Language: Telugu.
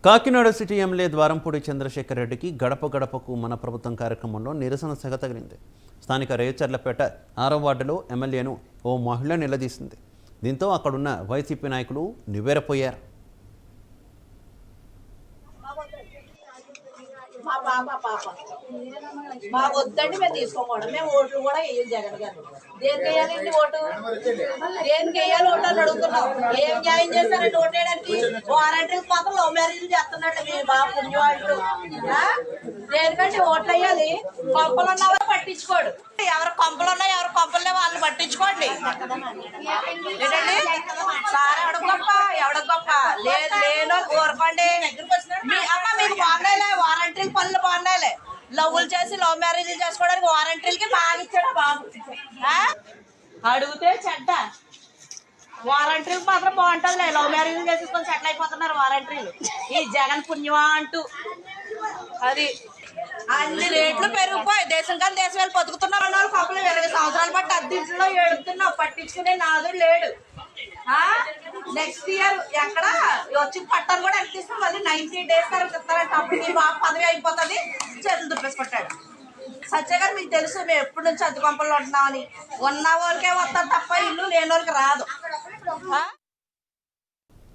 కాకినాడ సిటీ ఎమ్మెల్యే ద్వారంపూడి చంద్రశేఖర్ రెడ్డికి గడప గడపకు మన ప్రభుత్వం కార్యక్రమంలో నిరసన సెగ తగిలింది. స్థానిక రేచర్లపేట 6వ వార్డులో ఎమ్మెల్యేను ఓ మహిళ నిలదీసింది. దీంతో అక్కడున్న వైసీపీ నాయకులు నివ్వెరపోయారు. మా వద్దండి మేము తీసుకోకూడదు. మేము ఓట్లు కూడా వేయాలి జగన్ గారు. దేనికి వేయాలండి ఓటు? దేనికి వేయాలి ఓటు అని అడుగుతున్నాం. ఏం న్యాయం చేస్తారండి ఓటు వేయడానికి? వారంటీకి మాత్రం లవ్ మ్యారేజ్ చేస్తున్నట్టు మీ బాబు పుణ్యవాళ్ళు. దేనికంటే ఓట్లు వేయాలి. కొంపలు ఉన్నవారు పట్టించుకోడు. ఎవరు కొంపలు ఉన్నాయి ఎవరు కొంపలనే వాళ్ళు పట్టించుకోండి. ఏంటండి సార్ ఎవడ గొప్ప ఎవడ గొప్ప లేదు లేను కోరుకోండి. మీ అమ్మ మీకు బాగున్నాయిలే వారంటీలు పనులు బాగున్నాయిలే. లవ్వులు చేసి లవ్ మ్యారేజ్లు చేసుకోవడానికి వారంటీలకి బాగా ఇచ్చాడు బాబు. అడిగితే చెడ్డ వారంటీలకు మాత్రం బాగుంటుందిలే. లవ్ మ్యారేజ్లు చేసేసుకొని సెటిల్ అయిపోతున్నారు వారంటీలు. ఈ జగన్ పుణ్యమా అంటూ అది అన్ని రేట్లు పెరిగిపోయి దేశం కానీ దేశం వెళ్ళి బతుకుతున్నారు అన్న వాళ్ళు పాపలు 20 సంవత్సరాలు బట్టి అద్దెంట్లో ఏడుతున్నావు. పట్టించుకునే నాదుడు లేడు. నెక్స్ట్ ఇయర్ ఎక్కడ వచ్చిన పట్టాను కూడా ఎంత ఇస్తాం. మళ్ళీ 90 days తర్వాత ఇస్తారంట. అప్పుడు మీ బాబు పదవి అయిపోతుంది. చేతులు దుప్పేసుకుంటాడు. సత్య గారు మీకు తెలుసు మేము ఎప్పటి నుంచి అద్దె కొంపల్లో ఉంటున్నామని. ఉన్న వాళ్ళకే వస్తారు తప్ప ఇల్లు లేని వాళ్ళకి రాదు.